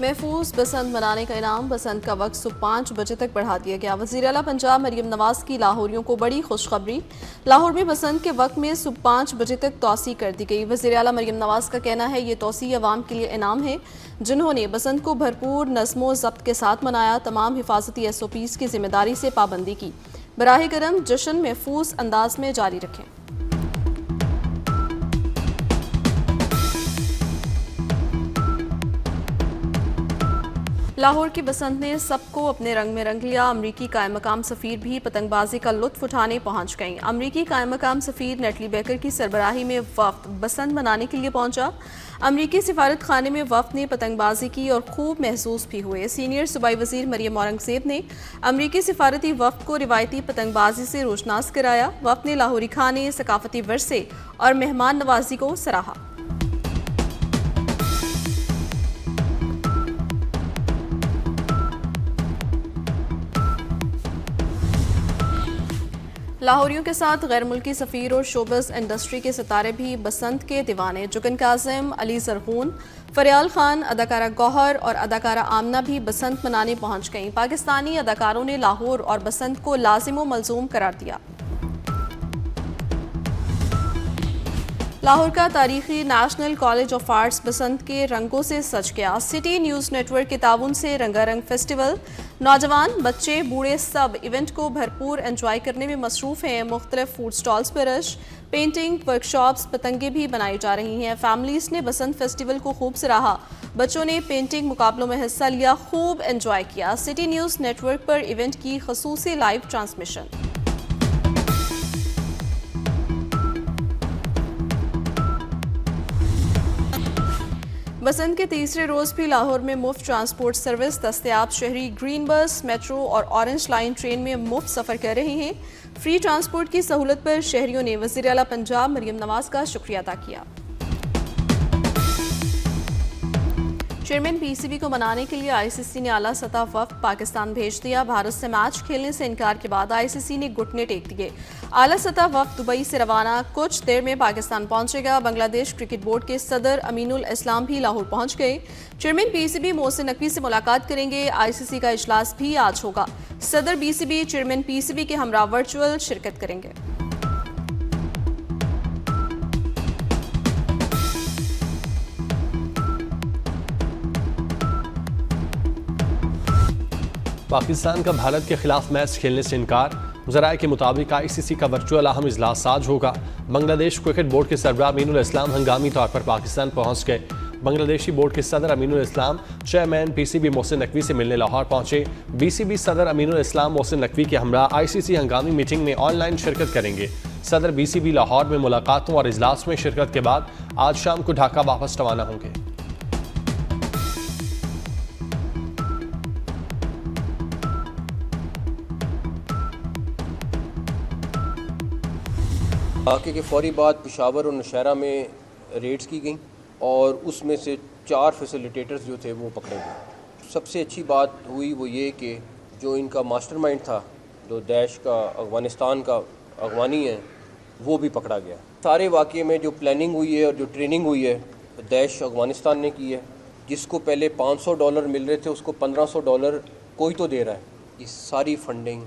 महफूज बसंत मनाने का इनाम। बसंत का वक्त सुबह 5 बजे तक बढ़ा दिया गया। वज़ीर आला पंजाब मरियम नवाज की लाहौरियों को बड़ी खुशखबरी। लाहौर में बसंत के वक्त में सुबह 5 बजे तक तोसी कर दी गई। वज़ीर आला मरियम नवाज का कहना है ये तोसी अवाम के लिए इनाम है जिन्होंने बसंत को भरपूर नज़्मो ज़ब्त के साथ मनाया। तमाम हिफाजती SOPs की जिम्मेदारी से पाबंदी की। बराह करम जश्न महफूज अंदाज में जारी रखें। लाहौर की बसंत ने सबको अपने रंग में रंग लिया। अमरीकी कायम मकाम सफ़ीर भी पतंगबाजी का लुत्फ उठाने पहुंच गईं। अमरीकी कायम मकाम सफ़ीर नेटली बेकर की सरबराही में वफ्द बसंत मनाने के लिए पहुंचा। अमरीकी सिफारत खाने में वफ्द ने पतंगबाजी की और खूब महसूस भी हुए। सीनियर सूबाई वज़ीर मरियम औरंगज़ेब ने अमरीकी सिफारती वफ्द को रिवायती पतंगबाजी से रोशनास कराया। वफ्द ने लाहौरी खाने, सकाफती वर्से और मेहमान नवाजी को सराहा। लाहौरियों के साथ गैर मुल्की सफ़ीर और शोबस इंडस्ट्री के सितारे भी बसंत के दीवाने। जुगन काज़िम, अली ज़रहून, फरियाल खान, अदाकारा गौहर और अदाकारा आमना भी बसंत मनाने पहुंच गईं। पाकिस्तानी अदाकारों ने लाहौर और बसंत को लाजिम व मलजूम करार दिया। लाहौर का तारीखी नेशनल कॉलेज ऑफ आर्ट्स बसंत के रंगों से सज गया। सिटी न्यूज़ नेटवर्क के ताउन से रंगारंग फेस्टिवल। नौजवान, बच्चे, बूढ़े सब इवेंट को भरपूर एंजॉय करने में मसरूफ़ हैं। मुख्तलिफ फूड स्टॉल्स पर रश, पेंटिंग वर्कशॉप्स, पतंगे भी बनाई जा रही हैं। फैमिलीज़ ने बसंत फेस्टिवल को खूब सराहा। बच्चों ने पेंटिंग मुकाबलों में हिस्सा लिया, खूब एंजॉय किया। सिटी न्यूज़ नेटवर्क पर इवेंट की खसूसी लाइव ट्रांसमिशन। बसंत के तीसरे रोज़ भी लाहौर में मुफ्त ट्रांसपोर्ट सर्विस दस्तयाब। शहरी ग्रीन बस, मेट्रो और ऑरेंज लाइन ट्रेन में मुफ्त सफ़र कर रहे हैं। फ्री ट्रांसपोर्ट की सहूलत पर शहरियों ने वज़ीर आला पंजाब मरियम नवाज का शुक्रिया अदा किया। चेयरमैन PCB को मनाने के लिए ICC ने आला सतह वफ्द पाकिस्तान भेज दिया। भारत से मैच खेलने से इनकार के बाद ICC ने घुटने टेक दिए। आला सतह वफ्द दुबई से रवाना, कुछ देर में पाकिस्तान पहुंचेगा। बांग्लादेश क्रिकेट बोर्ड के सदर अमीनुल इस्लाम भी लाहौर पहुंच गए। चेयरमैन PCB मोहसिन नकवी से मुलाकात करेंगे। ICC का इजलास भी आज होगा। सदर BCB चेयरमैन PCB के हमरा वर्चुअल शिरकत करेंगे। पाकिस्तान का भारत के खिलाफ मैच खेलने से इनकार। ज़राए के मुताबिक ICC का वर्चुअल अहम इजलास आज होगा। बांग्लादेश क्रिकेट बोर्ड के सरबराह अमीनुल इस्लाम हंगामी तौर पर पाकिस्तान पहुंच गए। बांग्लादेशी बोर्ड के सदर अमीनुल इस्लाम चेयरमैन PCB मोहसिन नकवी से मिलने लाहौर पहुंचे। BCB सदर अमीनुल इस्लाम मोहसिन नकवी के हमरा ICC हंगामी मीटिंग में ऑनलाइन शिरकत करेंगे। सदर BCB लाहौर में मुलाकातों और इजलास में शिरकत के बाद आज शाम को ढाका वापस रवाना होंगे। वाक़े के फौरी बाद पेशावर और नौशहरा में रेड्स की गई और उसमें से 4 फैसिलिटेटर्स जो थे वो पकड़े गए। सबसे अच्छी बात हुई वो ये कि जो इनका मास्टरमाइंड था, जो दैश का अफ़गानिस्तान का अगवानी है, वो भी पकड़ा गया। सारे वाक़े में जो प्लानिंग हुई है और जो ट्रेनिंग हुई है दैश अफ़गानिस्तान ने की है। जिसको पहले $500 मिल रहे थे उसको $1500 कोई तो दे रहा है। ये सारी फंडिंग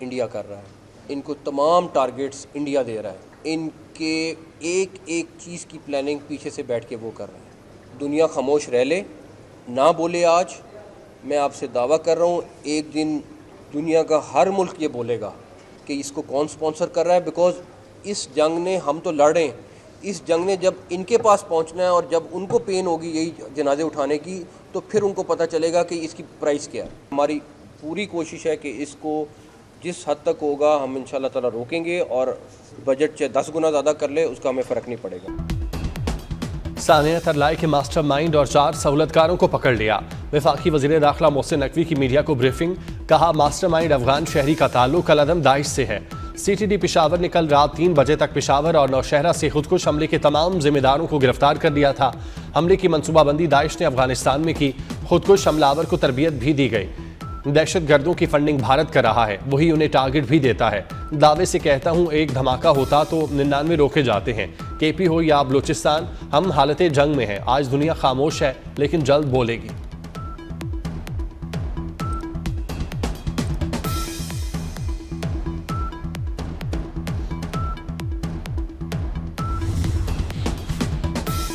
इंडिया कर रहा है। इनको तमाम टारगेट्स इंडिया दे रहा है। इनके एक एक चीज़ की प्लानिंग पीछे से बैठ के वो कर रहे हैं। दुनिया खामोश रह ले, ना बोले। आज मैं आपसे दावा कर रहा हूँ एक दिन दुनिया का हर मुल्क ये बोलेगा कि इसको कौन स्पॉन्सर कर रहा है। बिकॉज़ इस जंग ने, हम तो लड़ रहे हैं, इस जंग ने जब इनके पास पहुँचना है और जब उनको पेन होगी यही जनाजे उठाने की, तो फिर उनको पता चलेगा कि इसकी प्राइस क्या है। हमारी पूरी कोशिश है कि इसको जिस हद तक होगा हम इंशाल्लाह ताला रोकेंगे और बजट से 10 गुना ज़्यादा कर ले उसका हमें फ़र्क नहीं पड़ेगा। सानिया तरलाई के मास्टरमाइंड और 4 सहूलतकारों को पकड़ लिया। वफाकी वज़ीर दाखिला मोहसिन नकवी की मीडिया को ब्रीफिंग। कहा मास्टरमाइंड अफगान शहरी का ताल्लुक अलअदम दाइश से है। CTD पेशावर ने कल रात 3 बजे तक पेशावर और नौशहरा से खुदकुश हमले के तमाम जिम्मेदारों को गिरफ्तार कर लिया था। हमले की मनसूबाबंदी दाइश ने अफगानिस्तान में की। खुदकुश हमलावर को तरबियत भी दी गई। दहशत गर्दों की फंडिंग भारत कर रहा है, वही उन्हें टारगेट भी देता है। दावे से कहता हूँ एक धमाका होता तो 99 रोके जाते हैं। KP हो या बलूचिस्तान, हम हालत जंग में हैं। आज दुनिया खामोश है लेकिन जल्द बोलेगी।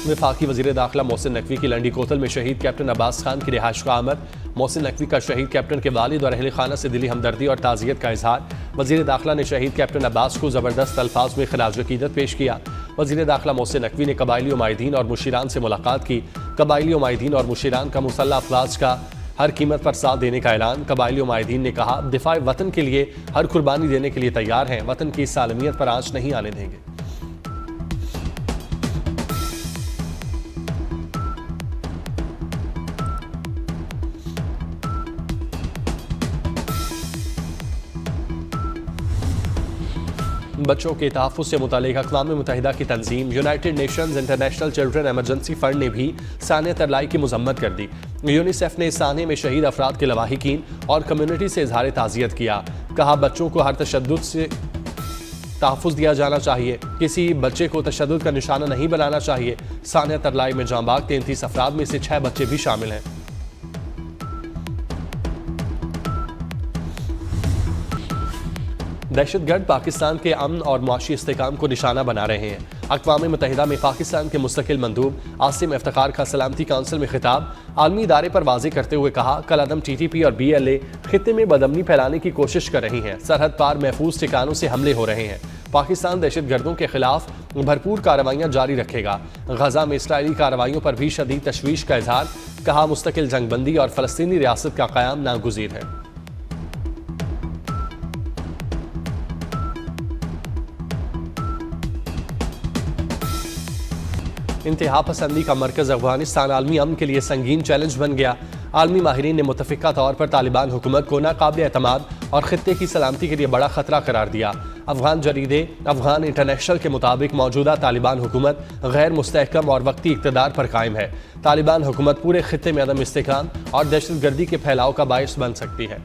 वफाकी वजीर दाखिला मोहसिन नकवी की लंडी कोतल में शहीद कैप्टन अब्बास खान की रिहाइश का आमद। मोहसिन नकवी का शहीद कैप्टन के वालिद और अहले खाना से दिली हमदर्दी और ताज़ियत का इजहार। वजीर दाखिला ने शहीद कैप्टन अब्बास को ज़बरदस्त अल्फाज में खिराज अकीदत पेश किया। वजीर दाखिला मोहसिन नकवी ने कबायली उमायदीन और मुशीरान से मुलाकात की। कबायली उमायदीन और मुशीरान का मुसल्लह अफवाज का हर कीमत पर साथ देने का ऐलान। कबायली उमायदीन ने कहा, दिफाए वतन के लिए हर कुर्बानी देने के लिए तैयार हैं, वतन की सालमियत पर आंच नहीं आने देंगे। बच्चों के तहफ़्फ़ुज़ से मुताल्लिक़ अक़वाम मुत्तहिदा की तंजीम United Nations International Children Emergency Fund ने भी सानिया तरलाई की मज़म्मत कर दी। यूनिसेफ ने सानिया में शहीद अफराद के लवाहिकीन और कम्युनिटी से इजहार ताज़ियत किया। कहा, बच्चों को हर तशद्दुद से तहफ़्फ़ुज़ दिया जाना चाहिए, किसी बच्चे को तशद्दुद का निशाना नहीं बनाना चाहिए। सानिया तरलाई में जांबाग 33 अफराद में से 6 बच्चे भी शामिल हैं। दहशतगर्द पाकिस्तान के अमन और मुआशी इस्तेकाम को निशाना बना रहे हैं। अक़वाम मुत्तहिदा में पाकिस्तान के मुस्तकिल मंदूब आसिम इफ्तिखार का सलामती काउंसिल में खिताब आलमी इदारे पर वाज़ेह करते हुए कहा, कलअदम TTP और BLA खित्ते में बदअमनी फैलाने की कोशिश कर रही हैं। सरहद पार महफूज ठिकानों से हमले हो रहे हैं। पाकिस्तान दहशतगर्दों के खिलाफ भरपूर कार्रवाइयाँ जारी रखेगा। गजा में इसराइली कार्रवाइयों पर भी शदीद तशवीश का इजहार। कहा, मुस्तकिल जंगबंदी और फ़लस्तीनी रियासत का क़याम नागुज़ीर है। इंतहा पसंदी का मरकज़ अफगानिस्तान आलमी अमन के लिए संगीन चैलेंज बन गया। आलमी माहिरीन ने मुतफ़िक़ा तौर पर तालिबान हुकूमत को नाकाबिल एतमाद और खित्ते की सलामती के लिए बड़ा खतरा करार दिया। अफगान जरीदे अफगान इंटरनेशनल के मुताबिक मौजूदा तालिबान हुकूमत गैर मुस्तहकम और वक्ती इक़्तिदार पर कायम है। तालिबान हुकूमत पूरे खित्ते में अदम इस्तेहकाम और दहशतगर्दी के फैलाव का बायस बन सकती है।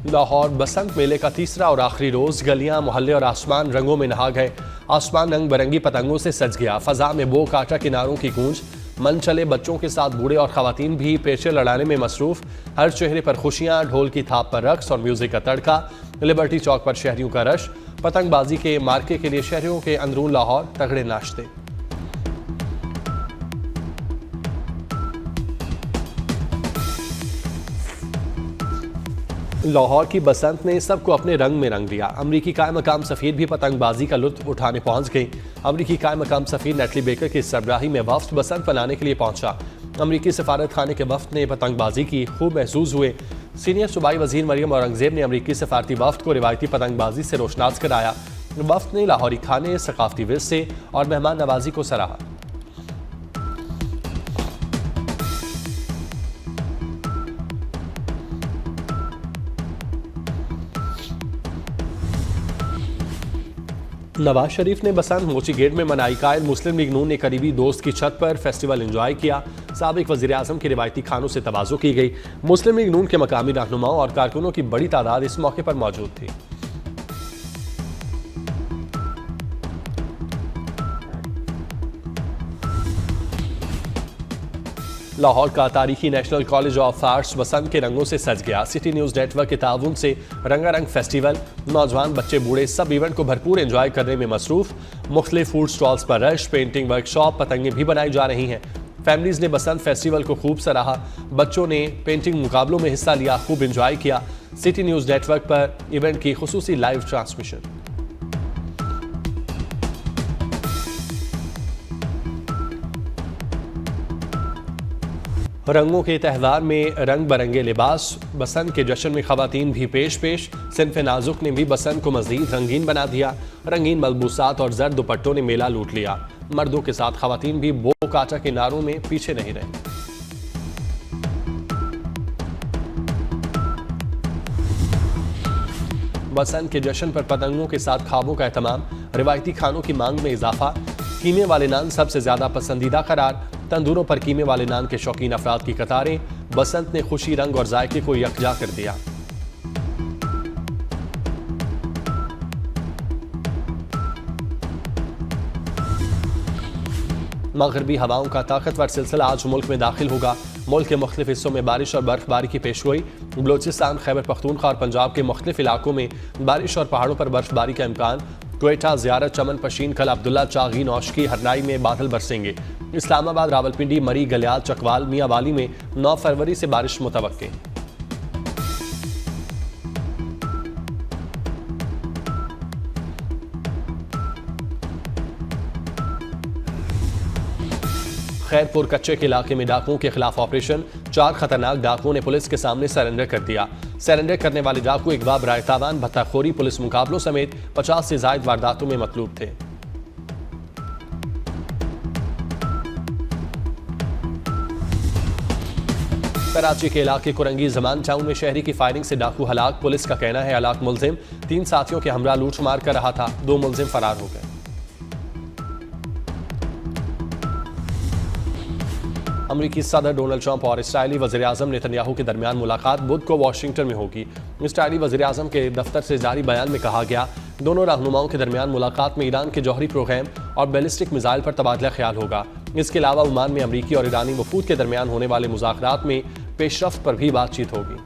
लाहौर बसंत मेले का तीसरा और आखिरी रोज गलियां, मोहल्ले और आसमान रंगों में नहा गए। आसमान रंग बिरंगी पतंगों से सज गया। फजा में बो काटा किनारों की गूंज। मन चले बच्चों के साथ बूढ़े और खवातीन भी पेशे लड़ाने में मसरूफ। हर चेहरे पर खुशियां, ढोल की थाप पर रक्स और म्यूजिक का तड़का। लिबर्टी चौक पर शहरियों का रश। पतंगबाजी के मार्के के लिए शहरियों के अंदरून लाहौर तगड़े नाश्ते। लाहौर की बसंत ने सबको अपने रंग में रंग दिया। अमरीकी कायम मकाम सफ़ीर भी पतंगबाजी का लुत्फ उठाने पहुंच गई। अमरीकी कायम मकाम सफ़ीर नेटली बेकर की सरबराही में वफ्द बसंत मनाने के लिए पहुंचा। अमरीकी सफारत खाने के वफ्द ने पतंगबाजी की, खूब महसूस हुए। सीनियर सूबाई वजीर मरियम औरंगजेब ने अमरीकी सफारती वफ्द को रिवायती पतंगबाजी से रोशनास कराया। वफ्द ने लाहौरी खाने, सकाफती विरसे और मेहमान नवाजी को सराहा। नवाज शरीफ ने बसंत मोची गेट में मनाई। कायल मुस्लिम लीग नून ने करीबी दोस्त की छत पर फेस्टिवल एंजॉय किया। साबिक वज़ीर आज़म के रिवायती खानों से तवाज़ो की गई। मुस्लिम लीग नून के मकामी रहनुमाओं और कारकुनों की बड़ी तादाद इस मौके पर मौजूद थी। लाहौर का तारीखी नेशनल कॉलेज ऑफ आर्ट्स बसंत के रंगों से सज गया। सिटी न्यूज़ नेटवर्क के ताउन से रंगारंग फेस्टिवल, नौजवान बच्चे बूढ़े सब इवेंट को भरपूर एंजॉय करने में मसरूफ। मुख्तलिफ फूड स्टॉल्स पर रश, पेंटिंग वर्कशॉप, पतंगें भी बनाई जा रही हैं। फैमिलीज ने बसंत फेस्टिवल को खूब सराहा। बच्चों ने पेंटिंग मुकाबलों में हिस्सा लिया, खूब एंजॉय किया। सिटी न्यूज़ नेटवर्क पर इवेंट की खुसूसी लाइव ट्रांसमिशन। रंगों के त्यौहार में रंग बरंगे लिबास, बसंत के जश्न में खवातीन भी पेश सिनफ नाजुक ने भी बसंत को मज़ीद रंगीन बना दिया। रंगीन मलबूसात और जर्द दुपट्टों ने मेला लूट लिया। मर्दों के साथ खवातीन भी बो काटा के नारों में पीछे नहीं रहे। बसंत के जश्न पर पतंगों के साथ ख्वाबों का एहतमाम, रिवायती खानों की मांग में इजाफा। कीमे वाले नान सबसे ज्यादा पसंदीदा करार। तंदूरों पर कीमे वाले नान के शौकीन अफराद की कतारें। बसंत ने खुशी, रंग और जायके को यकजा कर दिया। मगरबी हवाओं का ताकतवर सिलसिला आज मुल्क में दाखिल होगा। मुल्क के मुख्तलिफ हिस्सों में बारिश और बर्फबारी की पेशगोई। बलोचिस्तान, खैबर पख्तूनख्वा और पंजाब के मुख्तलिफ इलाकों में बारिश और पहाड़ों पर बर्फबारी का इम्कान। क्वेटा, ज़ियारत, चमन पशीन, कल अब्दुल्ला, चागी, नौशकी, हरनाई में बादल बरसेंगे। इस्लामाबाद, रावलपिंडी, मरी, गलियाल, चकवाल, मियाँ वाली में 9 फरवरी से बारिश मुतवक्के। खैरपुर कच्चे के इलाके में डाकुओं के खिलाफ ऑपरेशन, 4 खतरनाक डाकुओं ने पुलिस के सामने सरेंडर कर दिया। सरेंडर करने वाले डाकू इगवा, बराए तावान, भत्ताखोरी, पुलिस मुकाबलों समेत 50 से जायद वारदातों में मतलूब थे। कराची के इलाके कुरंगी जमान टाउन में शहरी की फायरिंग से डाकू हलाक। पुलिस का कहना है हलाक मुलजिम 3 साथियों के हमरा लूट मार कर रहा था। 2 मुलजिम फरार हो गए। अमेरिकी सदर डोनाल्ड ट्रंप और इसराइली वज़ीर-ए-आज़म नेतन्याहू के दरमियान मुलाकात बुध को वाशिंगटन में होगी। इसराइली वज़ीर-ए-आज़म के दफ्तर से जारी बयान में कहा गया, दोनों रहनुमाओं के दरमियान मुलाकात में ईरान के जौहरी प्रोग्राम और बैलिस्टिक मिसाइल पर तबादला ख्याल होगा। इसके अलावा ओमान में अमेरिकी और ईरानी वफूद के दरमियान होने वाले मुज़ाकरात में पेशरफ्त पर भी बातचीत होगी।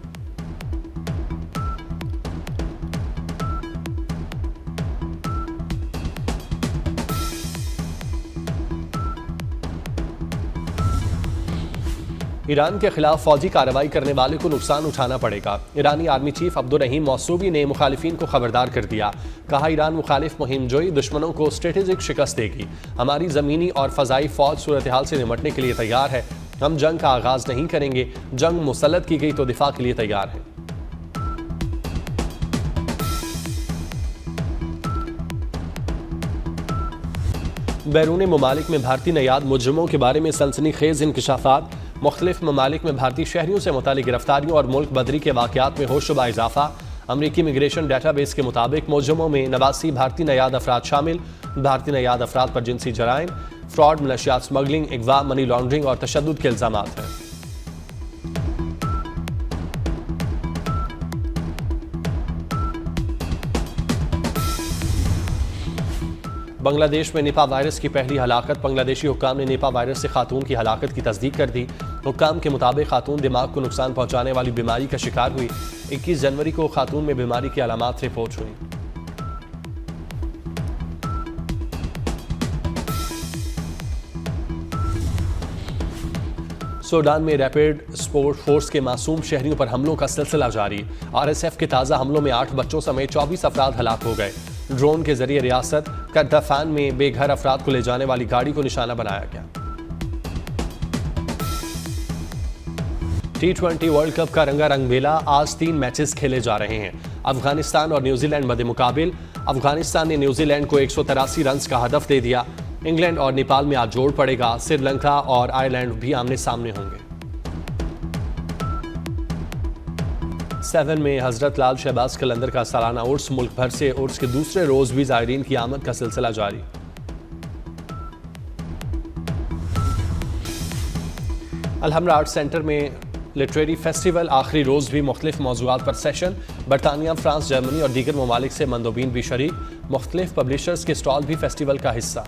ईरान के खिलाफ फौजी कार्रवाई करने वाले को नुकसान उठाना पड़ेगा। ईरानी आर्मी चीफ अब्दुर्रहीम मौसूवी ने मुखालिफिन को खबरदार कर दिया। कहा, ईरान मुखालिफ मुहिम जोई दुश्मनों को स्ट्रेटेजिक शिकस्त देगी। हमारी ज़मीनी और फ़ज़ाई फ़ौज सूरत हाल से निपटने के लिए तैयार है। हम जंग का आगाज़ नहीं करेंगे। जंग मुसल्लत की गई तो दिफा के लिए तैयार है। बैरूनी ममालिक में भारतीय नयाद मुजरिमों के बारे में सनसनीखेज इंकशाफात। मुख्तलिफ ममालिक में भारतीय शहरियों से मुतालिक गिरफ्तारियों और मुल्क बदरी के वाक़यात में होशरुबा इजाफा। अमरीकी इमिग्रेशन डाटाबेस के मुताबिक मुजरिमों में 89 भारतीय नयाद अफराद शामिल। भारतीय नयाद अफराद पर जिनसी जराइम, फ्रॉड, मनशियात स्मगलिंग, अगवा, मनी लॉन्ड्रिंग और तशद्दुद के इल्ज़ामात हैं। बांग्लादेश में निपा वायरस की पहली हलाकत। बांग्लादेशी हुक्काम ने निपा वायरस से खातून की हलाकत की तस्दीक कर दी। हुक्काम के मुताबिक खातून दिमाग को नुकसान पहुंचाने वाली बीमारी का शिकार हुई। 21 जनवरी को खातून में बीमारी की अलामात रिपोर्ट हुई। सूडान में रैपिड सपोर्ट फोर्स के मासूम शहरियों पर हमलों का सिलसिला जारी। RSF के ताज़ा हमलों में 8 बच्चों समेत 24 अफराद हलाक हो गए। ड्रोन के जरिए रियासत कर्दाफान में बेघर अफराद को ले जाने वाली गाड़ी को निशाना बनाया गया। T20 वर्ल्ड कप का रंगारंग मेला। आज 3 मैचेस खेले जा रहे हैं। अफगानिस्तान और न्यूजीलैंड मध्य मुकाबिल। अफगानिस्तान ने न्यूजीलैंड को 183 रन का हदफ दे दिया। इंग्लैंड और नेपाल में आज जोड़ पड़ेगा। श्रीलंका और आयरलैंड भी आमने सामने होंगे। 7 में हजरत लाल शहबाज कलंदर का सालाना उर्स। मुल्क भर से उर्स के दूसरे रोज भी ज़ायरीन की आमद का सिलसिला जारी। अलहमरा आर्ट सेंटर में लिटरेरी फेस्टिवल। आखिरी रोज भी मुख्तलिफ मौज़ूआत पर सेशन। बरतानिया, फ्रांस, जर्मनी और दीगर ममालिक से मंदोबीन भी शरीक। मुख्तलिफ पब्लिशर्स के स्टॉल भी फेस्टिवल का हिस्सा।